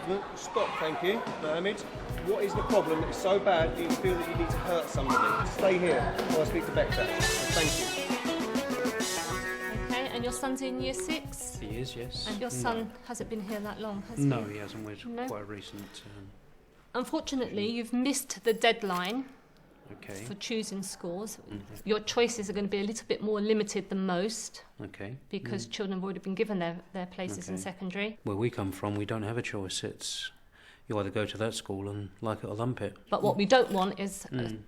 movement. Stop, thank you. Mohammed, what is the problem that is so bad that you feel that you need to hurt somebody? Stay here while I speak to Becca. Thank you. Okay, and your son's in year 6? He is, yes. And your son hasn't been here that long, has he? No, he hasn't. We're quite a recent... Unfortunately, you've missed the deadline for choosing schools. Your choices are going to be a little bit more limited than most. Okay. Because children have already been given their places in secondary. Where we come from, we don't have a choice. It's you either go to that school and like it or lump it. But what we don't want is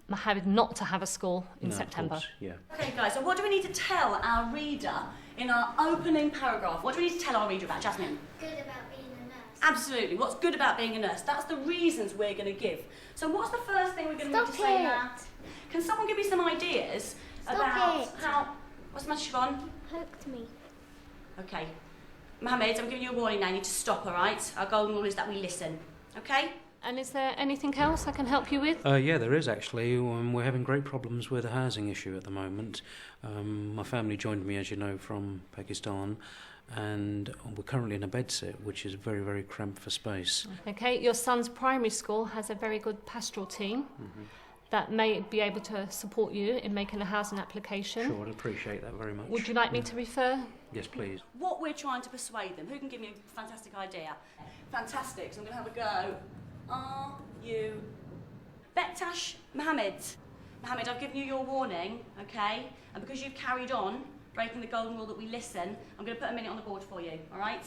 Mohammed not to have a school in September. Of course, yeah. Okay, guys, so what do we need to tell our reader in our opening paragraph? What do we need to tell our reader about, Jasmine? Good about being a nurse. Absolutely. What's good about being a nurse? That's the reasons we're going to give. So what's the first thing we're going to need to say now? Can someone give me some ideas about how... What's the matter, Siobhan? Poked me. Okay. Mohammed, I'm giving you a warning now. You need to stop, all right? Our golden rule is that we listen. Okay? And is there anything else I can help you with? Yeah, there is actually. We're having great problems with the housing issue at the moment. My family joined me, as you know, from Pakistan, and we're currently in a bedsit, which is very, very cramped for space. Okay, your son's primary school has a very good pastoral team that may be able to support you in making a housing application. Sure, I'd appreciate that very much. Would you like me to refer? Yes, please. What we're trying to persuade them. Who can give me a fantastic idea? Fantastic. So I'm going to have a go. Are you... Bektash Mohammed. Mohammed, I've given you your warning, okay? And because you've carried on breaking the golden rule that we listen, I'm going to put a minute on the board for you, all right?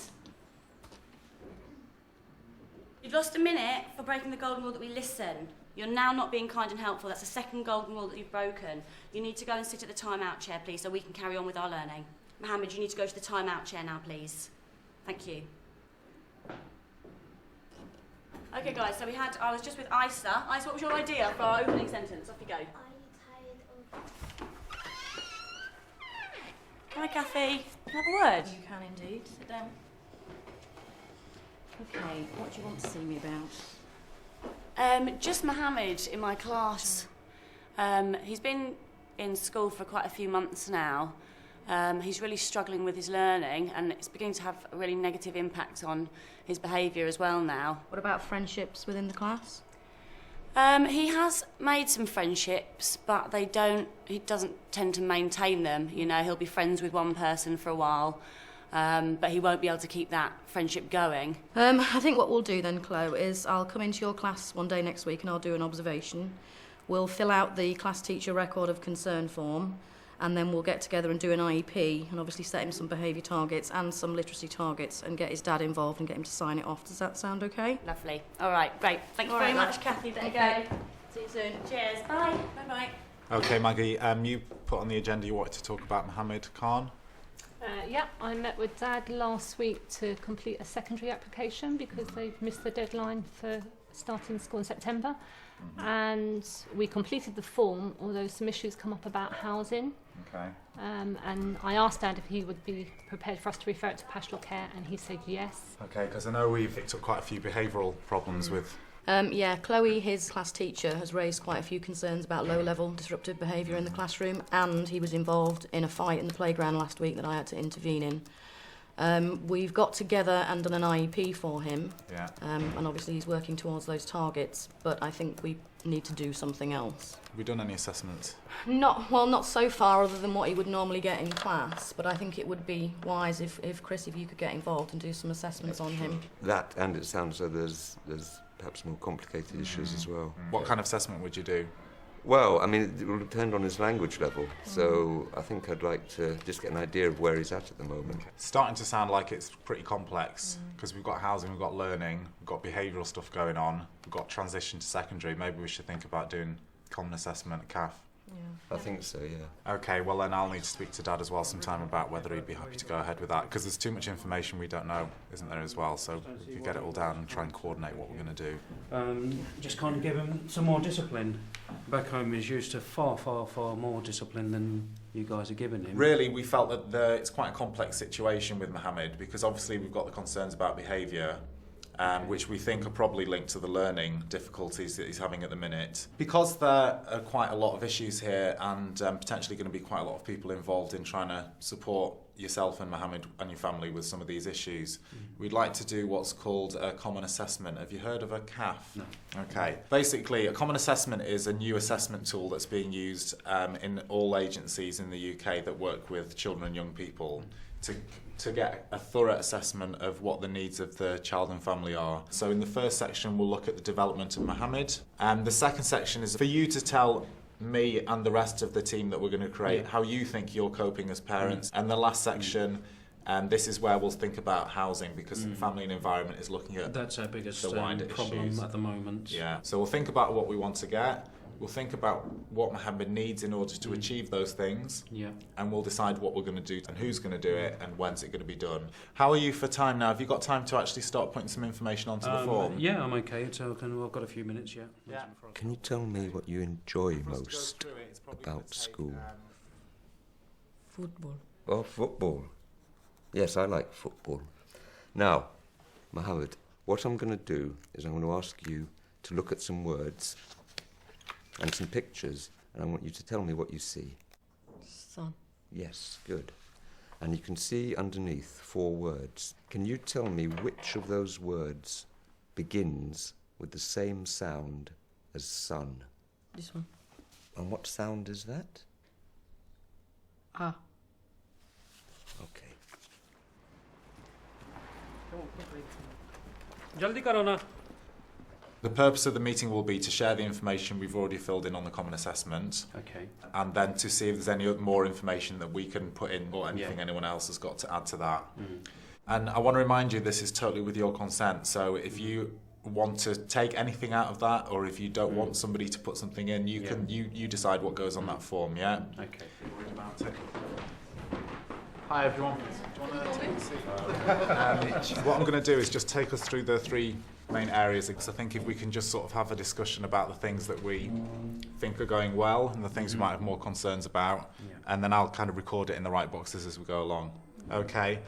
You've lost a minute for breaking the golden rule that we listen. You're now not being kind and helpful. That's the second golden rule that you've broken. You need to go and sit at the time-out chair, please, so we can carry on with our learning. Mohammed, you need to go to the time-out chair now, please. Thank you. Okay, guys, so I was just with Isa. Isa, what was your idea for our opening sentence? Off you go. Are you tired of... Hi, Kathy. Can I have a word? You can indeed. Sit down. Okay, what do you want to see me about? Just Mohammed in my class. He's been in school for quite a few months now. He's really struggling with his learning, and it's beginning to have a really negative impact on his behaviour as well now. What about friendships within the class? He has made some friendships, but he doesn't tend to maintain them. You know, he'll be friends with one person for a while, but he won't be able to keep that friendship going. I think what we'll do then, Chloe, is I'll come into your class one day next week and I'll do an observation. We'll fill out the class teacher record of concern form, and then we'll get together and do an IEP and obviously set him some behaviour targets and some literacy targets and get his dad involved and get him to sign it off. Does that sound okay? Lovely. All right, great. Thank you very much, Kathy. There you go. See you soon. Cheers. Bye. Bye-bye. Okay, Maggie, you put on the agenda you wanted to talk about Mohammed Khan. Yeah, I met with Dad last week to complete a secondary application because they've missed the deadline for starting school in September. And we completed the form, although some issues come up about housing. Okay. And I asked Dad if he would be prepared for us to refer it to pastoral care, and he said yes. Okay, because I know we've picked up quite a few behavioural problems with... Yeah, Chloe, his class teacher, has raised quite a few concerns about low-level disruptive behaviour in the classroom, and he was involved in a fight in the playground last week that I had to intervene in. We've got together and done an IEP for him, and obviously he's working towards those targets, but I think we need to do something else. Have we done any assessments? Not so far other than what he would normally get in class, but I think it would be wise if Chris, if you could get involved and do some assessments on him. That, and it sounds like there's perhaps more complicated issues as well. What kind of assessment would you do? Well, I mean, it will depend on his language level, so I think I'd like to just get an idea of where he's at the moment. It's starting to sound like it's pretty complex, because we've got housing, we've got learning, we've got behavioural stuff going on, we've got transition to secondary. Maybe we should think about doing common assessment at CAF. I think so, yeah. Okay, well then I'll need to speak to Dad as well sometime about whether he'd be happy to go ahead with that, because there's too much information we don't know, isn't there, as well, so we could get it all down and try and coordinate what we're going to do. Just kind of give him some more discipline. Back home he's used to far, far, far more discipline than you guys are giving him. Really, we felt that it's quite a complex situation with Mohammed, because obviously we've got the concerns about behaviour, which we think are probably linked to the learning difficulties that he's having at the minute. Because there are quite a lot of issues here and potentially going to be quite a lot of people involved in trying to support yourself and Mohammed and your family with some of these issues, we'd like to do what's called a common assessment. Have you heard of a CAF? No. Okay. Basically, a common assessment is a new assessment tool that's being used in all agencies in the UK that work with children and young people to get a thorough assessment of what the needs of the child and family are. So in the first section, we'll look at the development of Mohammed. And the second section is for you to tell me and the rest of the team that we're going to create how you think you're coping as parents. And the last section, this is where we'll think about housing, because family and environment is looking at That's our biggest the wider problem issues at the moment. Yeah, so we'll think about what we want to get. We'll think about what Mohammed needs in order to achieve those things. Yeah. And we'll decide what we're going to do and who's going to do it and when's it going to be done. How are you for time now? Have you got time to actually start putting some information onto the form? Yeah, I'm okay. So I've got a few minutes, yeah. Can you tell me what you enjoy most about school? Football. Oh, football. Yes, I like football. Now, Mohammed, what I'm going to do is I'm going to ask you to look at some words and some pictures, and I want you to tell me what you see. Sun. Yes, good. And you can see underneath 4 words. Can you tell me which of those words begins with the same sound as sun? This one. And what sound is that? Ah. Okay. Jaldi karo na. The purpose of the meeting will be to share the information we've already filled in on the common assessment, Okay. and then to see if there's any more information that we can put in or anything anyone else has got to add to that. And I want to remind you this is totally with your consent, so if you want to take anything out of that, or if you don't want somebody to put something in, you can you decide what goes on that form, yeah? Okay. Worried about it. Hi everyone. Do you want to take a seat? What I'm going to do is just take us through the 3 main areas, because I think if we can just sort of have a discussion about the things that we think are going well and the things we might have more concerns about, and then I'll kind of record it in the right boxes as we go along. Okay.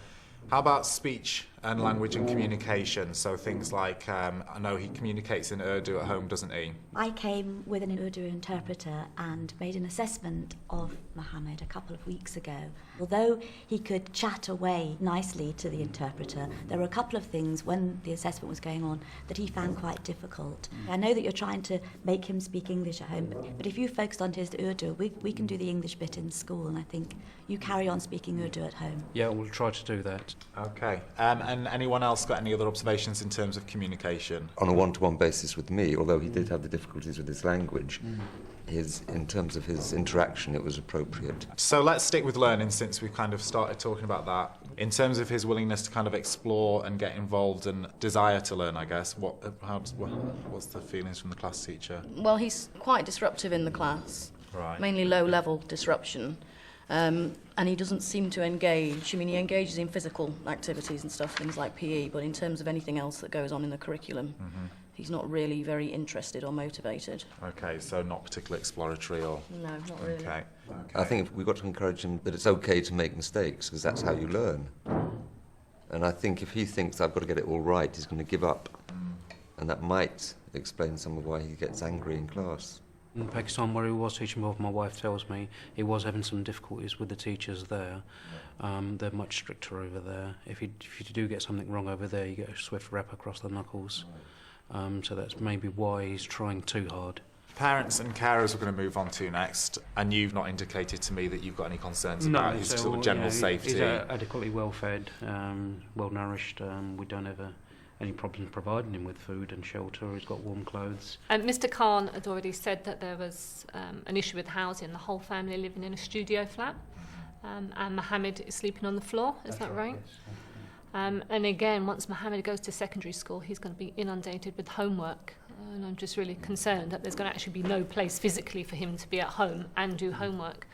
How about speech and language and communication? So things like, I know he communicates in Urdu at home, doesn't he? I came with an Urdu interpreter and made an assessment of Mohammed a couple of weeks ago. Although he could chat away nicely to the interpreter, there were a couple of things when the assessment was going on that he found quite difficult. I know that you're trying to make him speak English at home, but if you focused on his Urdu, we can do the English bit in school, and I think you carry on speaking Urdu at home. Yeah, we'll try to do that. Okay. And anyone else got any other observations in terms of communication? On a one-to-one basis with me, although he did have the difficulties with his language, in terms of his interaction, it was appropriate. So let's stick with learning, since we've kind of started talking about that. In terms of his willingness to kind of explore and get involved and desire to learn, I guess, what's the feelings from the class teacher? Well, he's quite disruptive in the class. Right. Mainly low-level disruption. And he doesn't seem to engage. I mean, he engages in physical activities and stuff, things like PE, but in terms of anything else that goes on in the curriculum, he's not really very interested or motivated. Okay, so not particularly exploratory or... No, not really. Okay. I think we've got to encourage him that it's okay to make mistakes, because that's how you learn. And I think if he thinks I've got to get it all right, he's going to give up. And that might explain some of why he gets angry in class. In Pakistan, where he was teaching, my wife tells me he was having some difficulties with the teachers there. They're much stricter over there. If you do get something wrong over there, you get a swift rap across the knuckles. So that's maybe why he's trying too hard. Parents and carers we're going to move on to next, and you've not indicated to me that you've got any concerns about his sort of general safety. He's adequately well fed, well nourished. We don't have any problems providing him with food and shelter. He's got warm clothes. And Mr. Khan had already said that there was an issue with housing, the whole family living in a studio flat, and Mohammed is sleeping on the floor, is that right? Yes. And again, once Mohammed goes to secondary school, he's going to be inundated with homework, and I'm just really concerned that there's going to actually be no place physically for him to be at home and do homework.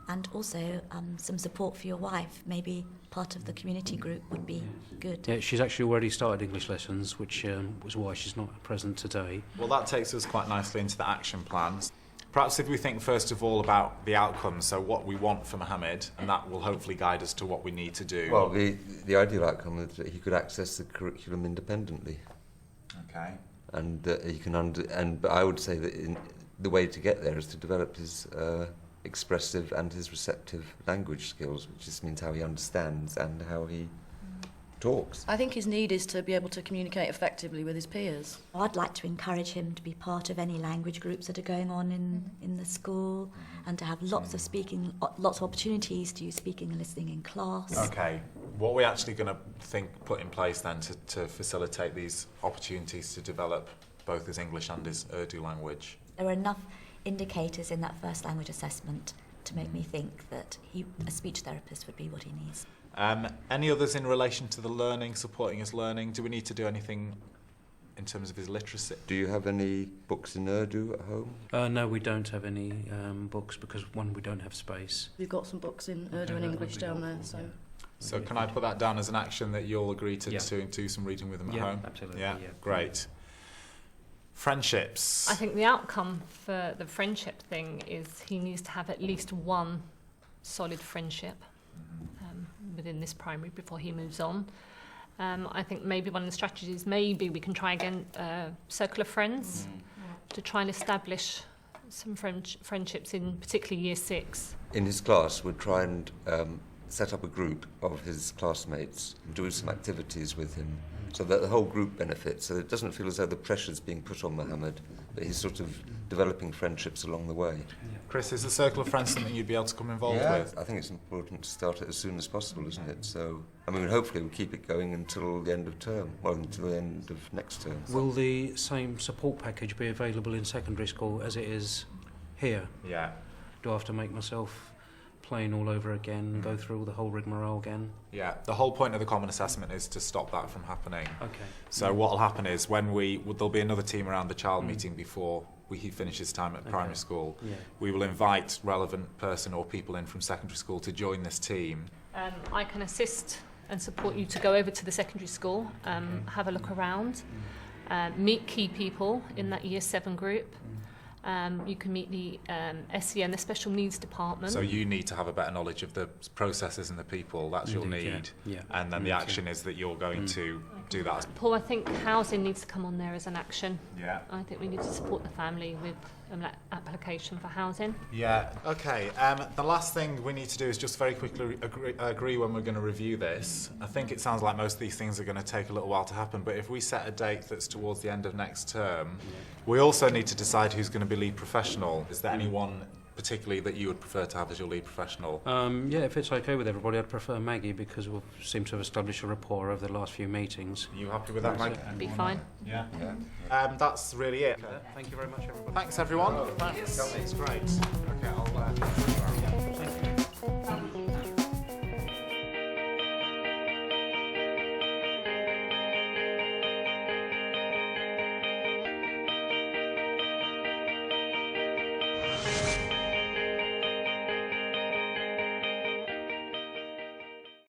And also some support for your wife. Maybe part of the community group would be good. Yeah, she's actually already started English lessons, which was why she's not present today. Well, that takes us quite nicely into the action plans. Perhaps if we think first of all about the outcomes, so what we want for Mohammed, and that will hopefully guide us to what we need to do. Well, the ideal outcome is that he could access the curriculum independently. Okay. And he can but I would say that the way to get there is to develop his expressive and his receptive language skills, which just means how he understands and how he talks. I think his need is to be able to communicate effectively with his peers. I'd like to encourage him to be part of any language groups that are going on in the school, and to have lots of opportunities to use speaking and listening in class. Okay. What are we actually going to put in place then to facilitate these opportunities to develop both his English and his Urdu language? There are enough indicators in that first language assessment to make me think that a speech therapist would be what he needs. Any others in relation to the learning, supporting his learning? Do we need to do anything in terms of his literacy? Do you have any books in Urdu at home? No, we don't have any books because, one, we don't have space. We've got some books in Urdu and English down there, so... So can I put that down as an action that you'll agree to do some reading with him at home? Absolutely. Yeah, great. Friendships. I think the outcome for the friendship thing is he needs to have at least one solid friendship within this primary before he moves on. I think maybe one of the strategies, maybe we can try again circle of friends to try and establish some friendships in particularly year 6. In his class, we'd try and set up a group of his classmates and do some activities with him so that the whole group benefits, so it doesn't feel as though the pressure's being put on Mohammed, but he's sort of developing friendships along the way. Chris, is the circle of friends something you'd be able to come involved with? I think it's important to start it as soon as possible, isn't it? So, I mean, hopefully we'll keep it going until the end of term, well, until the end of next term. Will the same support package be available in secondary school as it is here? Yeah. Do I have to make myself plain all over again and go through the whole rigmarole again? Yeah, the whole point of the common assessment is to stop that from happening. Okay. So what will happen is there'll be another team around the child meeting before he finishes time at primary school. Yeah. We will invite relevant person or people in from secondary school to join this team. I can assist and support you to go over to the secondary school, have a look around, meet key people in that year 7 group. You can meet the SEN, the special needs department. So you need to have a better knowledge of the processes and the people. That's your need. Yeah. And then the action is that you're going to do that. Paul, I think housing needs to come on there as an action. Yeah. I think we need to support the family with an application for housing. Yeah. Okay. The last thing we need to do is just very quickly agree when we're going to review this. I think it sounds like most of these things are going to take a little while to happen, but if we set a date that's towards the end of next term, we also need to decide who's going to be lead professional. Is there anyone particularly that you would prefer to have as your lead professional? Yeah, if it's okay with everybody, I'd prefer Maggie because we seem to have established a rapport over the last few meetings. Are you happy with that, Maggie? Be fine. Yeah. That's really it. Thank you very much, everybody. Thanks, everyone. Thanks. It's great. Okay, I'll